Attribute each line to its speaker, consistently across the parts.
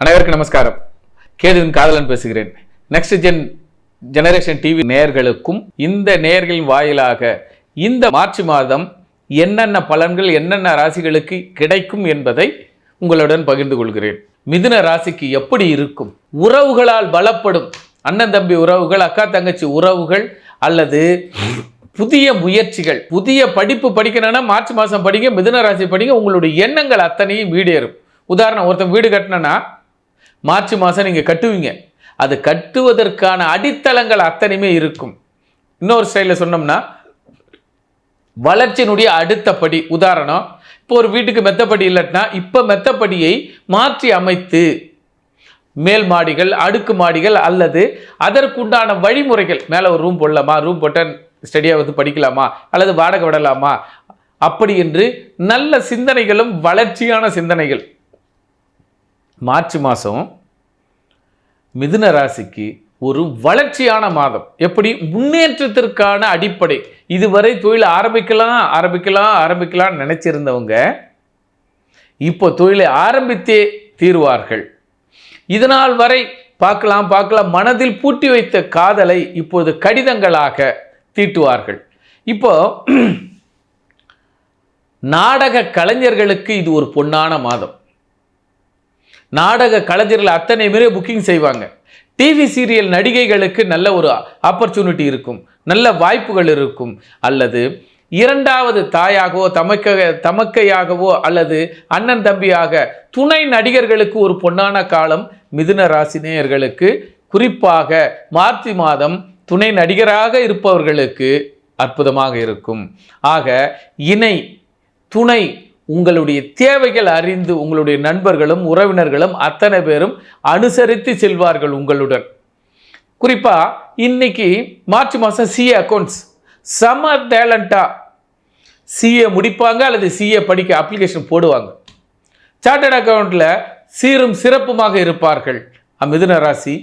Speaker 1: அனைவருக்கும் நமஸ்காரம். கேதுவின் காதலன் பேசுகிறேன். நெக்ஸ்ட் ஜெனரேஷன் டிவி நேயர்களுக்கும் இந்த நேயர்களின் வாயிலாக இந்த மார்ச் மாதம் என்னென்ன பலன்கள் என்னென்ன ராசிகளுக்கு கிடைக்கும் என்பதை உங்களுடன் பகிர்ந்து கொள்கிறேன். மிதுன ராசிக்கு எப்படி இருக்கும்? உறவுகளால் பலப்படும் அண்ணன் தம்பி உறவுகள், அக்கா தங்கச்சி உறவுகள், அல்லது புதிய முயற்சிகள். புதிய படிப்பு படிக்கணும்னா மார்ச் மாதம் படிங்க, மிதுன ராசி படிங்க. உங்களுடைய எண்ணங்கள் அத்தனையும் வீடேறும். உதாரணம், ஒருத்தன் வீடு கட்டினா மார்ச் மாதம் நீங்கள் கட்டுவீங்க. அது கட்டுவதற்கான அடித்தளங்கள் அத்தனையுமே இருக்கும். இன்னொரு ஸ்டைலில் சொன்னோம்னா வளர்ச்சியினுடைய அடுத்த படி. உதாரணம், இப்போ ஒரு வீட்டுக்கு மெத்தப்படி இல்லைன்னா இப்போ மெத்தப்படியை மாற்றி அமைத்து மேல் மாடிகள், அடுக்கு மாடிகள், அல்லது அதற்குண்டான வழிமுறைகள். மேலே ஒரு ரூம் போடலாமா, ரூம் போட்டால் ஸ்டடியாக வந்து படிக்கலாமா, அல்லது வாடகை விடலாமா, அப்படி என்று நல்ல சிந்தனைகளும் வளர்ச்சியான சிந்தனைகள். மார்ச் மாதம் மிதுன ராசிக்கு ஒரு வளர்ச்சியான மாதம். எப்படி? முன்னேற்றத்திற்கான அடிப்படை. இதுவரை தொழில் ஆரம்பிக்கலாம் நினைச்சிருந்தவங்க இப்போ தொழிலை ஆரம்பித்தே தீர்வார்கள். இதனால் வரை பார்க்கலாம் மனதில் பூட்டி வைத்த காதலை இப்போது கடிதங்களாக தீட்டுவார்கள். இப்போ நாடக கலைஞர்களுக்கு இது ஒரு பொன்னான மாதம். நாடக கலைஞர்கள் அத்தனை பேரே புக்கிங் செய்வாங்க. டிவி சீரியல் நடிகைகளுக்கு நல்ல ஒரு ஆப்பர்ச்சுனிட்டி இருக்கும், நல்ல வாய்ப்புகள் இருக்கும். அல்லது இரண்டாவது தாயாகவோ தமக்கையாகவோ அல்லது அண்ணன் தம்பியாக துணை நடிகர்களுக்கு ஒரு பொன்னான காலம் மிதுன ராசி நேயர்களுக்கு. குறிப்பாக மார்ச் மாதம் துணை நடிகராக இருப்பவர்களுக்கு அற்புதமாக இருக்கும். ஆக இணை துணை உங்களுடைய தேவைகள் அறிந்து உங்களுடைய நண்பர்களும் உறவினர்களும் அத்தனை பேரும் அனுசரித்து செல்வார்கள் உங்களுடன். குறிப்பாக இன்னைக்கு மார்ச் மாதம் சிஏ அக்கௌண்ட்ஸ் செம டேலண்டாக சிஏ முடிப்பாங்க அல்லது சிஏ படிக்க அப்ளிகேஷன் போடுவாங்க. சார்ட்டர்ட் அக்கௌண்ட்டில் சீரும் சிறப்புமாக இருப்பார்கள் மிதுன ராசி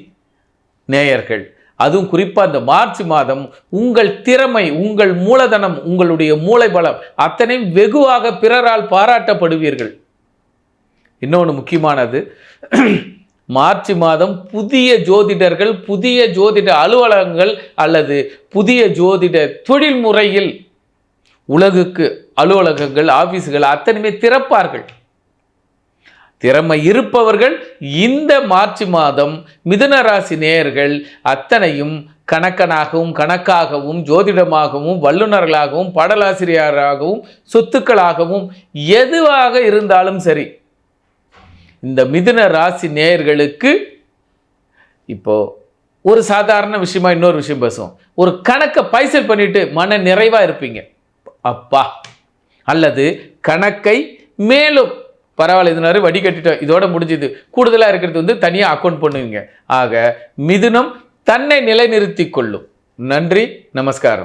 Speaker 1: நேயர்கள். அதுவும் குறிப்பாக இந்த மார்ச் மாதம் உங்கள் திறமை, உங்கள் மூலதனம், உங்களுடைய மூளை பலம் அத்தனையும் வெகுவாக பிறரால் பாராட்டப்படுவீர்கள். இன்னொன்று முக்கியமானது, மார்ச் மாதம் புதிய ஜோதிடர்கள், புதிய ஜோதிட அலுவலகங்கள் அல்லது புதிய ஜோதிட தொழில் முறையில் உலகுக்கு அலுவலகங்கள், ஆபீஸ்கள் அத்தனையுமே திறப்பார்கள். திறமை இருப்பவர்கள் இந்த மார்ச் மாதம் மிதுன ராசி நேயர்கள் அத்தனையும் கணக்காகவும் ஜோதிடமாகவும் வல்லுநர்களாகவும் பாடலாசிரியராகவும் சொத்துக்களாகவும் எதுவாக இருந்தாலும் சரி, இந்த மிதுன ராசி நேயர்களுக்கு இப்போ ஒரு சாதாரண விஷயமா இன்னொரு விஷயம் பேசுவோம். ஒரு கணக்கை பைசல் பண்ணிட்டு மன நிறைவாக இருப்பீங்க. அப்பா, அல்லது கணக்கை மேலும் பரவாயில்ல, இதனால வடி கட்டிட்டோம், இதோட முடிஞ்சது, கூடுதலாக இருக்கிறது வந்து தனியாக அக்கௌண்ட் பண்ணுவீங்க. ஆக மிதுனம் தன்னை நிலைநிறுத்தி கொள்ளும். நன்றி, நமஸ்காரம்.